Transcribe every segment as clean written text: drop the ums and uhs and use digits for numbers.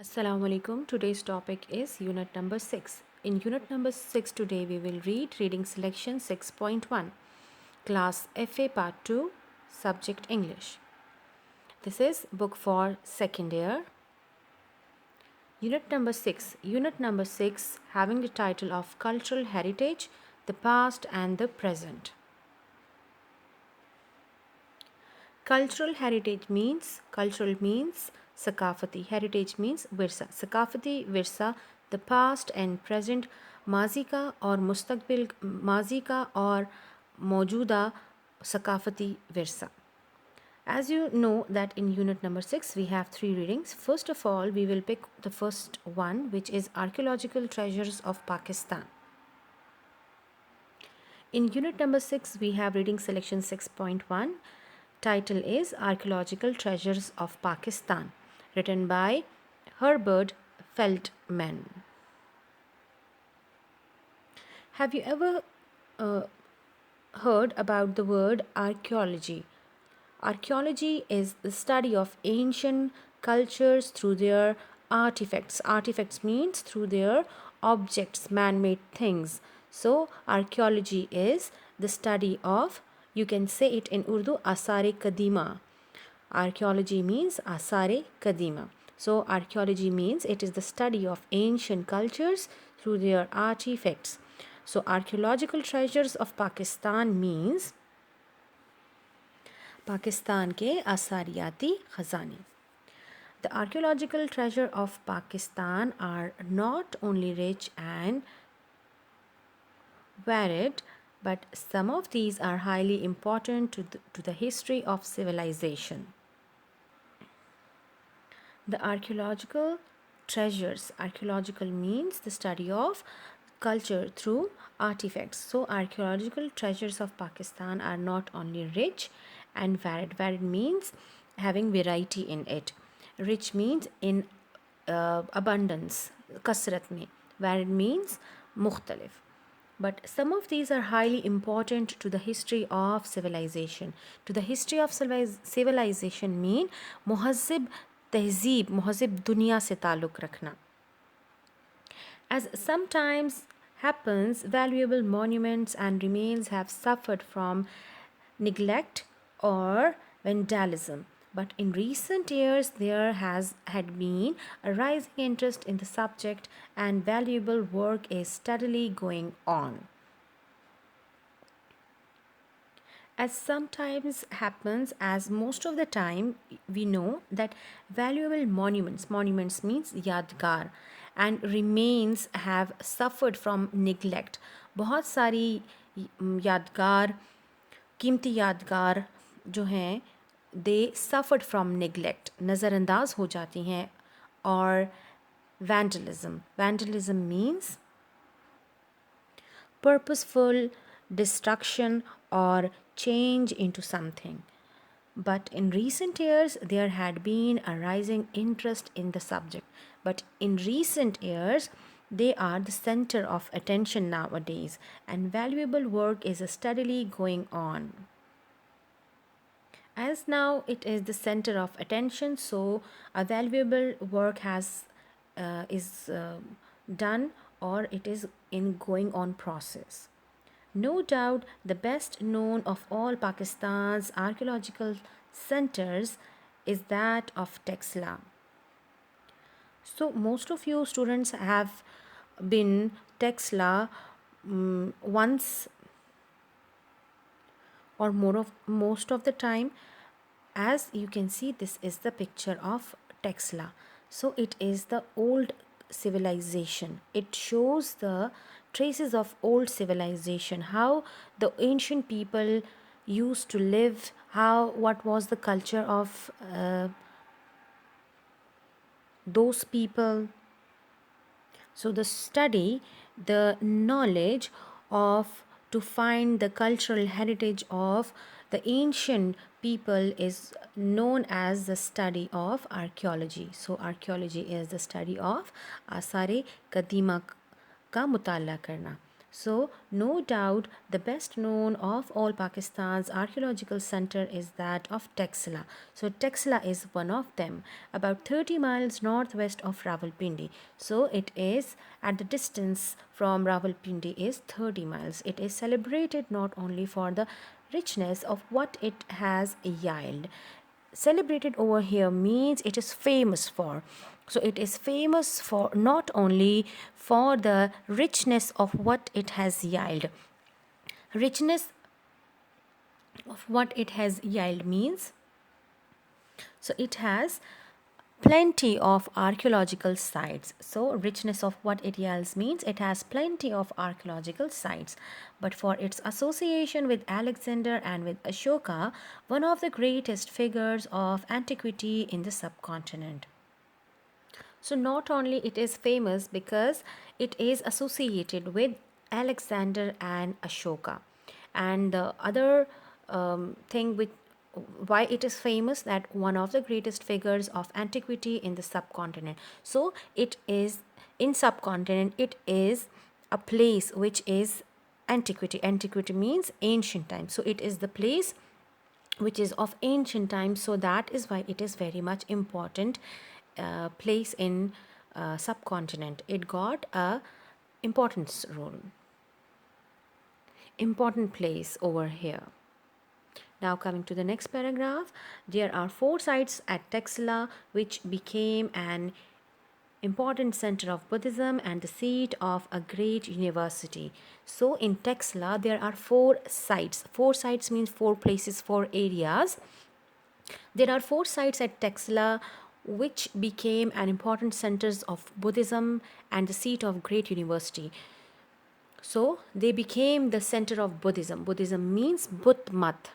Assalamu alaikum. Today's topic is unit number 6. In unit number 6 today we will read reading selection 6.1, class FA part 2, subject English. This is book for second year. Unit number 6. Unit number 6 having the title of Cultural Heritage, the Past and the Present. Cultural means sakafati. Heritage means virsa. Sakafati virsa, the past and present, माजी का और मुस्तकबिल माजी का और मौजूदा sakafati virsa. As you know that in unit number 6 we have 3 readings. First of all, we will pick the first one, which is Archaeological Treasures of Pakistan. In unit number 6 we have reading selection 6.1. Title is Archaeological Treasures of Pakistan, written by Herbert Feldman. Have you ever heard about the word archaeology? Archaeology is the study of ancient cultures through their artifacts. Artifacts means through their objects, man-made things. So archaeology is the study of, you can say it in Urdu, asare kadima. Archaeology means asare kadima. So archaeology means it is the study of ancient cultures through their artifacts. So archaeological treasures of Pakistan means Pakistan के आसारियाती ख़ज़ाने. The archaeological treasure of Pakistan are not only rich and varied, but some of these are highly important to the history of civilization. The archaeological treasures, archaeological means the study of culture through artifacts. So archaeological treasures of Pakistan are not only rich and varied. Varied means having variety in it. Rich means in abundance, kasrat mein. Varied means mukhtalif. But some of these are highly important to the history of civilization. To the history of civilization mean muhazzib tehzeeb, muhazzib dunya se ताल्लुक़ रखना. As sometimes happens, valuable monuments and remains have suffered from neglect or vandalism. But in recent years, there had been a rising interest in the subject and valuable work is steadily going on. As sometimes happens, as most of the time, we know that valuable monuments means yadgar, and remains have suffered from neglect. बहुत सारी यादगार, कीमती यादगार जो हैं, they suffered from neglect, नज़रअंदाज हो जाती हैं. और vandalism means purposeful destruction or change into something. But in recent years, there had been a rising interest in the subject. But in recent years, they are the center of attention nowadays, and valuable work is steadily going on. As now it is the center of attention, so a valuable work is done, or it is in going on process. No doubt the best known of all Pakistan's archaeological centers is that of Texla. So most of you students have been Texla once or most of the time. As you can see, this is the picture of Texla. So it is the old civilization. It shows the traces of old civilization, how the ancient people used to live, what was the culture of those people. So the study, the knowledge of to find the cultural heritage of the ancient people is known as the study of archaeology. So archaeology is the study of आसारे कदीमा का मुताला करना. So, no doubt, the best known of all Pakistan's archaeological center is that of Texila. So, Texila is one of them, about 30 miles northwest of Rawalpindi. So, it is at the distance from Rawalpindi is 30 miles. It is celebrated not only for the richness of what it has yield. Celebrated over here means it is famous for. So it is famous for not only for the richness of what it has yield. Richness of what it has yield means, so it has plenty of archaeological sites. So richness of what it yields means it has plenty of archaeological sites. But for its association with Alexander and with Ashoka, one of the greatest figures of antiquity in the subcontinent. So not only it is famous because it is associated with Alexander and Ashoka, and the other thing with why it is famous, that one of the greatest figures of antiquity in the subcontinent. So it is in subcontinent, it is a place which is antiquity. Antiquity means ancient time. So it is the place which is of ancient times, so that is why it is very much important place in subcontinent. It got a importance role, important place over here. Now coming to the next paragraph, there are 4 sites at Texila which became an important center of Buddhism and the seat of a great university. So in Texila there are 4 sites. 4 sites means 4 places, 4 areas. There are 4 sites at Texila which became an important centers of Buddhism and the seat of great university. So they became the center of Buddhism. Buddhism means Buddh Mat,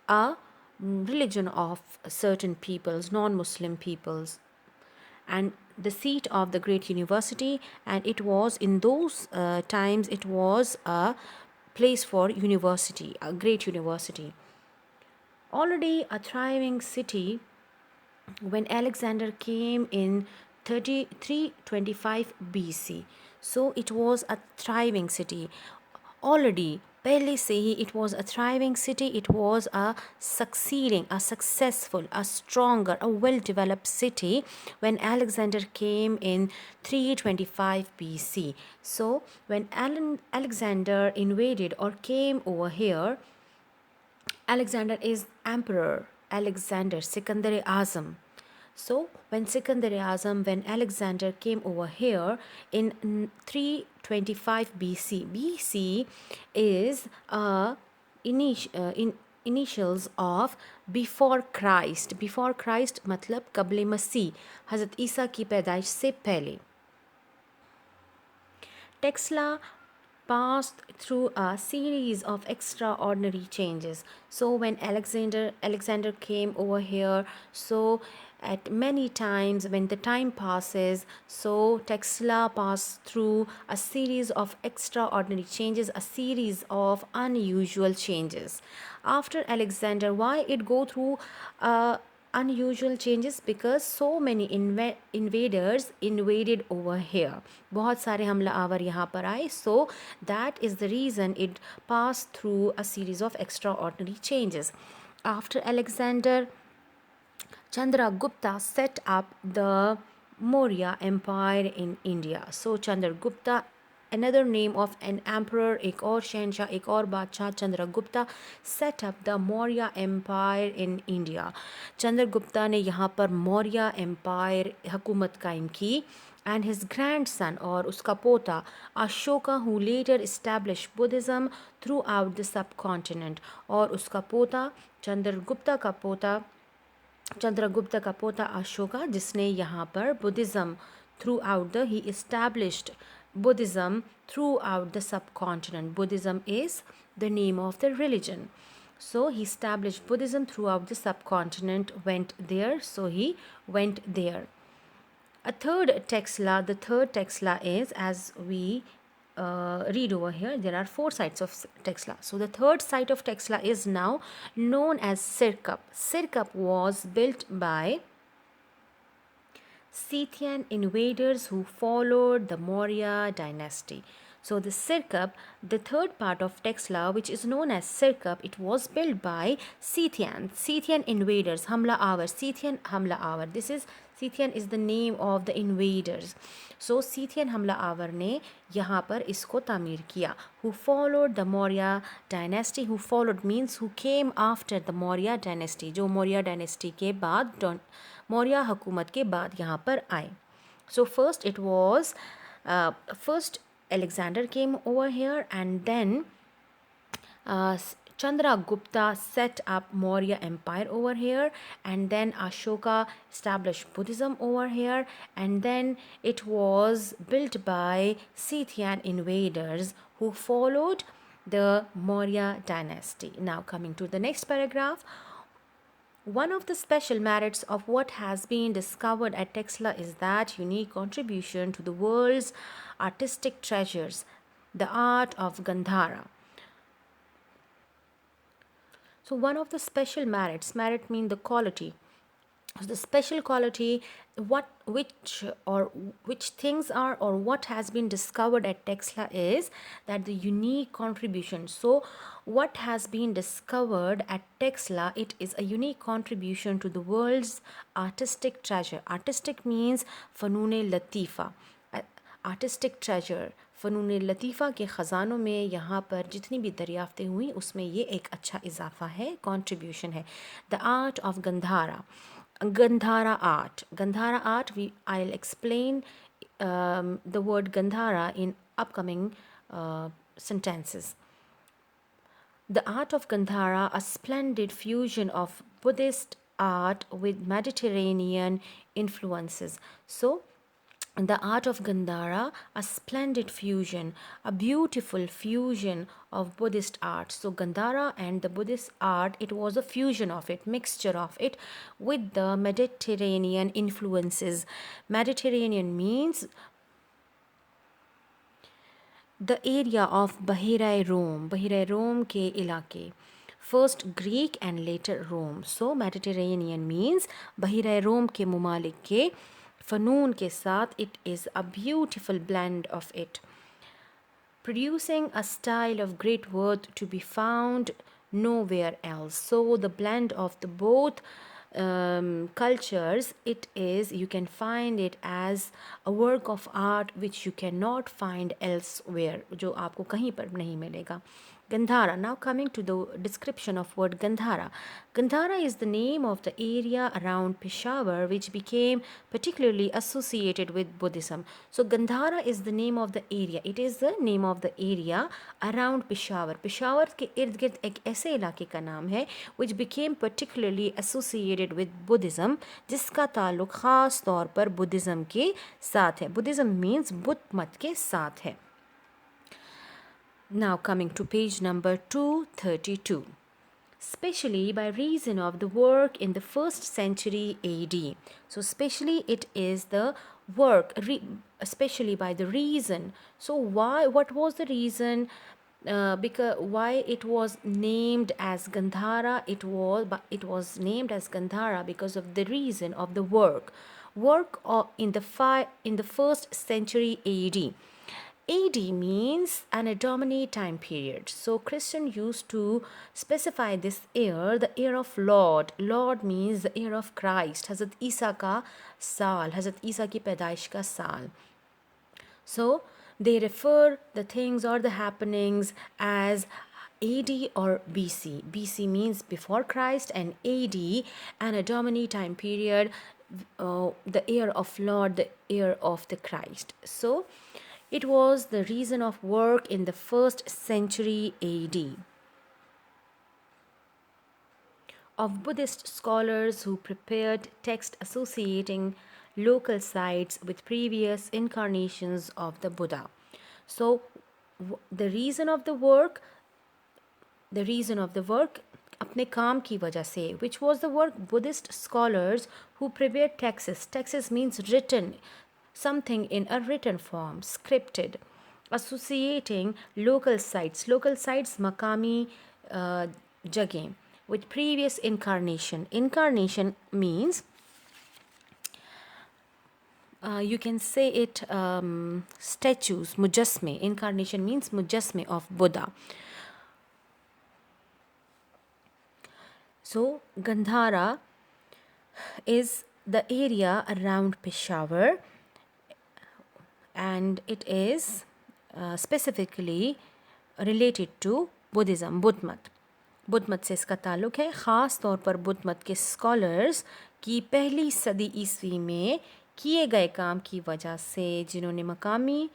a religion of certain peoples, non-Muslim peoples, and the seat of the great university. And it was in those times, it was a place for university, a great university. Already a thriving city when Alexander came in 325 BC. So it was a thriving city. Already, पहले से ही it was a thriving city, it was a succeeding, a successful, a stronger, a well-developed city when Alexander came in 325 BC. So when Alexander invaded or came over here, Alexander is emperor, Alexander, Sikandar-e-Azam. So when Sikandar-e-Azam, when Alexander came over here in 325 BC, BC is initials of before Christ. Before Christ मतलब कबले मसीह, हज़रत ईसा की पैदाइश से पहले. Texla passed through a series of extraordinary changes. So when Alexander came over here, so at many times when the time passes, so Texla passed through a series of extraordinary changes, a series of unusual changes. After Alexander, why it go through unusual changes? Because so many invaders invaded over here. बहुत सारे हमला our यहाँ पर आए. So that is the reason it passed through a series of extraordinary changes. After Alexander, Chandragupta set up the Maurya Empire in India. So Chandragupta, another name of an emperor, एक और शहनशाह, एक और बादशाह, Chandragupta set up the Maurya Empire in India. Chandragupta ने यहाँ पर Maurya Empire हुकूमत कायम की. And his grandson और उसका पोता Ashoka, who later established Buddhism throughout the subcontinent. और उसका पोता चंद्रगुप्त का पोता अशोका, जिसने यहाँ पर Buddhism through out the, he established Buddhism throughout the subcontinent. Buddhism is the name of the religion. So he established Buddhism throughout the subcontinent, went there, so he went there. A third Texla, the third Texla is, as we read over here, there are 4 sites of Texla. So the third site of Texla is now known as Sirkap. Sirkap was built by Scythian invaders who followed the Maurya dynasty. So the Sirkap, the third part of Texla, which is known as Sirkap, it was built by Scythian invaders, Hamla Avar, Scythian Hamla Avar. This is Scythian is the name of the invaders. So Scythian Hamla Avar ने यहाँ पर इसको तामीर किया. Who followed the Maurya dynasty? Who followed means who came after the Maurya dynasty. जो Maurya dynasty के बाद Maurya हुकूमत के बाद यहाँ पर आए. So first it was first Alexander came over here, and then Chandragupta set up Maurya Empire over here, and then Ashoka established Buddhism over here, and then it was built by Scythian invaders who followed the Maurya dynasty. Now coming to the next paragraph. One of the special merits of what has been discovered at Texla is that unique contribution to the world's artistic treasures, the art of Gandhara. So one of the special merits, merit mean the quality. So the special quality, which things are or what has been discovered at Texla is that the unique contribution. So what has been discovered at Texla, it is a unique contribution to the world's artistic treasure. Artistic means fanune latifa. Artistic treasure फ़नून लतीफ़ा के ख़ज़ानों में यहाँ पर जितनी भी दरियाफ़तें हुई उसमें ये एक अच्छा इजाफ़ा है, कंट्रीब्यूशन है. The art of Gandhara, Gandhara art. Gandhara art, I'll explain the word Gandhara in upcoming sentences. The art of Gandhara, a splendid fusion of Buddhist art with Mediterranean influences. So, the art of Gandhara, a splendid fusion, a beautiful fusion of Buddhist art. So Gandhara and the Buddhist art, it was a fusion of it, mixture of it with the Mediterranean influences. Mediterranean means the area of Bahira Rome के इलाके. First Greek and later Rome. So Mediterranean means Bahira Rome के मुमालिक के फ़नून के साथ, it is a beautiful blend of it, producing a style of great worth to be found nowhere else. So the blend of the both cultures, it is, you can find it as a work of art which you cannot find elsewhere, जो आपको कहीं पर नहीं मिलेगा. Gandhara. Now coming to the description of word Gandhara. Gandhara is the name of the area around Peshawar which became particularly associated with Buddhism. So Gandhara is the name of the area. It is the name of the area around Peshawar. Peshawar के इर्द गिर्द एक ऐसे इलाके का नाम है which became particularly associated with Buddhism, जिसका ताल्लुक ख़ास तौर पर बुद्धिज़्म के साथ है. Buddhism means बुद्ध मत के साथ है. Now coming to page number 232. Especially by reason of the work in the 1st century AD. So especially it is the work, especially by the reason. So why, what was the reason? Because why it was named as Gandhara? It was named as Gandhara because of the reason of the work in the 1st century AD. AD means an Domini time period. So Christian used to specify this year, the year of Lord. Lord means the year of Christ. Hazrat Isa ka saal, Hazrat Isa ki पैदाइश का साल. So they refer the things or the happenings as AD or BC. BC means before Christ, and AD, an Domini time period, the year of Lord, the year of the Christ. So it was the reason of work in the 1st century AD of Buddhist scholars who prepared texts associating local sites with previous incarnations of the Buddha. So the reason of the work अपने काम की वजह से, which was the work, Buddhist scholars who prepared texts. Texts means written, something in a written form, scripted, associating local sites makami jageh, with previous incarnation. Incarnation means You can say it statues, mujasme. Incarnation means mujasme of Buddha. So Gandhara is the area around Peshawar, and it is specifically related to Buddhism, Buddha मत. बुद्ध मत से इसका ताल्लुक़ है. ख़ास तौर पर बुद्ध मत के स्कॉलर्स की पहली सदी ईस्वी में किए गए काम की वजह से, जिन्होंने मकामी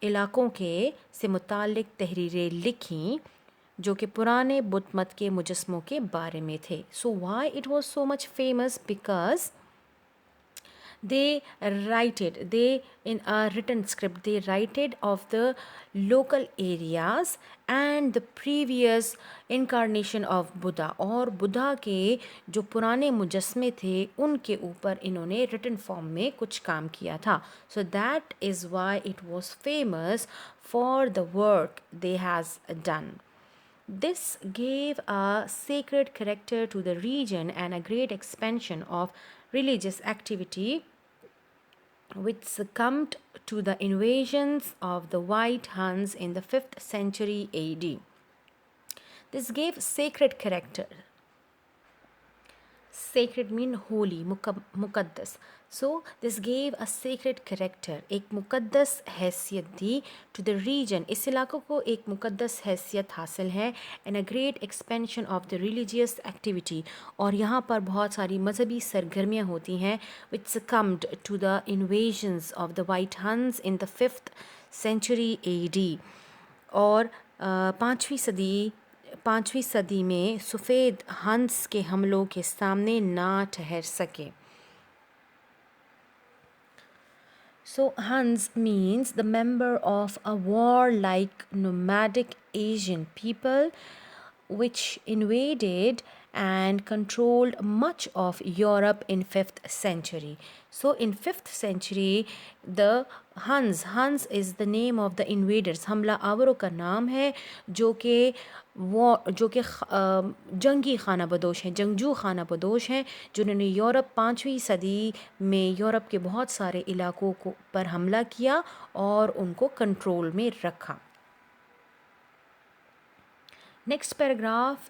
इलाकों के से मुतालिक तहरीरें लिखीं जो कि पुराने बुद्ध मत के मुजस्मों के बारे में थे. So why it was so much famous? Because they in a written script they written of the local areas and the previous incarnation of Buddha, और बुद्धा के जो पुराने मुजस्मे थे उनके ऊपर इन्होंने written form में कुछ काम किया था. So that is why it was famous for the work they has done. This gave a sacred character to the region and a great expansion of religious activity, which succumbed to the invasions of the White Huns in the 5th century AD. This gave sacred character. Sacred mean holy, मुकद्दस. So this gave a sacred character, एक मुकद्दस हैसियत दी to the region. इस इलाकों को एक मुकद्दस हैसियत हासिल है and a great expansion of the religious activity. और यहाँ पर बहुत सारी मजहबी सरगर्मियाँ होती हैं which succumbed to the invasions of the White Huns in the 5th century AD. और पाँचवीं सदी में सफ़ेद हंस के हमलों के सामने ना ठहर सके. So Huns means the member of a warlike nomadic Asian people which invaded and controlled much of Europe in 5th century. So in 5th century the Huns is the name of the invaders. हमला आवरों का नाम है जो कि जंगी खाना बदोश हैं, जंगजू खाना बदोश हैं, जिन्होंने यूरोप 5वीं सदी में यूरोप के बहुत सारे इलाकों को पर हमला किया और उनको कंट्रोल में रखा. Next perhaps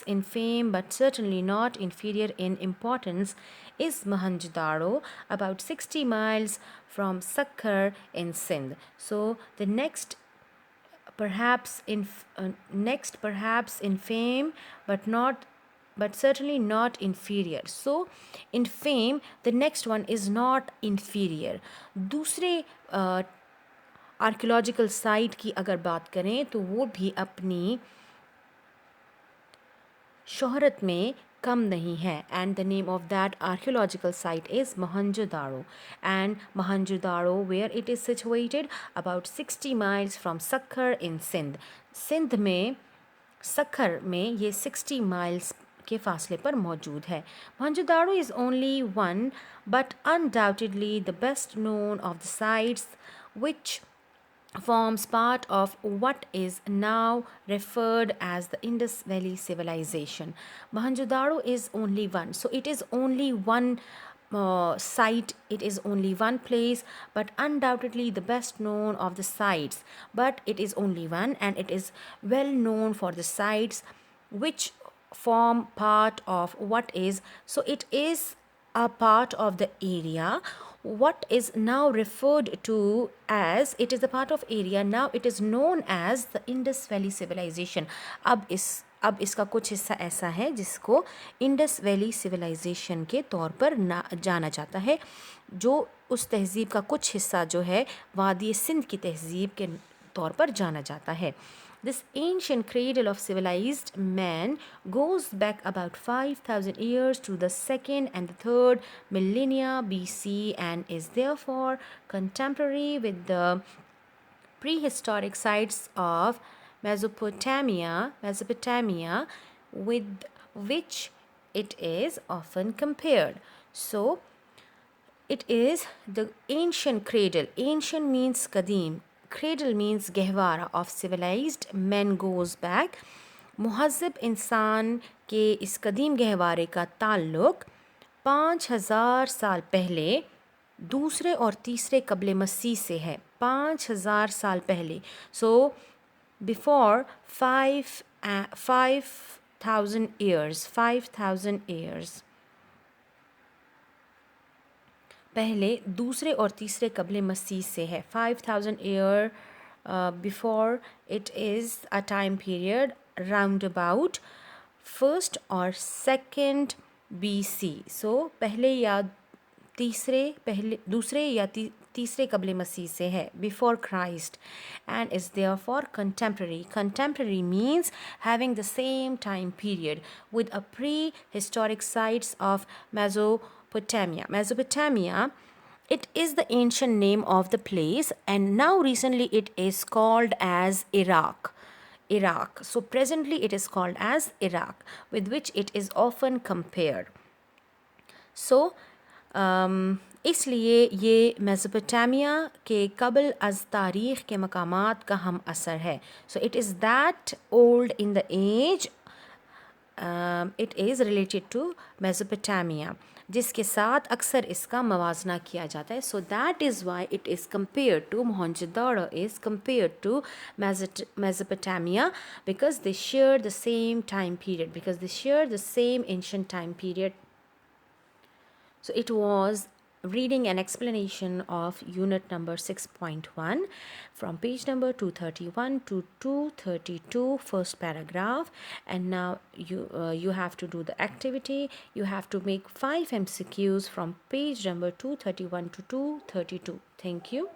in fame but certainly not inferior in importance is Mohenjo-daro, about 60 miles from Sakkar in Sindh. So the next perhaps in fame but certainly not inferior. So in fame the next one is not inferior. दूसरे archaeological site की अगर बात करें तो वो भी अपनी शोहरत में कम नहीं है. And the name of that archaeological site is Mohenjo-daro. And Mohenjo-daro, where it is situated, about 60 miles from Sakkar in Sindh. Sindh में सखर में ये 60 miles के फासले पर मौजूद है. Mohenjo-daro is only one but undoubtedly the best known of the sites which forms part of what is now referred as the Indus Valley civilization. Mohenjo-daro is only one. So it is only one site, it is only one place, but undoubtedly the best known of the sites. But it is only one and it is well known for the sites which form part of what is. So it is a part of the area what is now referred to as, it is a part of area now it is known as the Indus Valley civilization. अब इसका कुछ हिस्सा ऐसा है जिसको Indus valley civilisation के तौर पर जाना जाता है, जो उस तहज़ीब का कुछ हिस्सा जो है वादी सिंध की तहज़ीब के तौर पर जाना जाता है. This ancient cradle of civilized man goes back about 5,000 years to the 2nd and the 3rd millennia BC and is therefore contemporary with the prehistoric sites of Mesopotamia with which it is often compared. So, it is the ancient cradle. Ancient means Qadim. Cradle means गहवारा of civilized men goes back. मुहज़्ज़ब इंसान के इस कदीम गहवारे का ताल्लुक़ 5000 साल पहले दूसरे और तीसरे कबले मसीह से है. 5000 साल पहले. So before 5,000 years, 5,000 years पहले दूसरे और तीसरे कबले मसीह से है. 5,000 year before, it is a time period round about first or second BC. So पहले या दूसरे या तीसरे कबले मसीह से है, before Christ, and is therefore contemporary. Contemporary means having the same time period with a prehistoric sites of Mesopotamia. Mesopotamia, it is the ancient name of the place, and now recently it is called as Iraq. Iraq. So presently it is called as Iraq, with which it is often compared. So इसलिए ये Mesopotamia के कबल अज़ तारीख़ के मकामात का हम असर है. So it is that old in the age, it is related to Mesopotamia, जिसके साथ अक्सर इसका मवाजना किया जाता है. So that is why it is compare to Mohenjo-daro is compare to Mesopotamia, because they share the same time period, because they share the same ancient time period. So it was reading an explanation of unit number 6.1 from page number 231 to 232, first paragraph. And now you have to do the activity. You have to make 5 MCQs from page number 231 to 232. Thank you.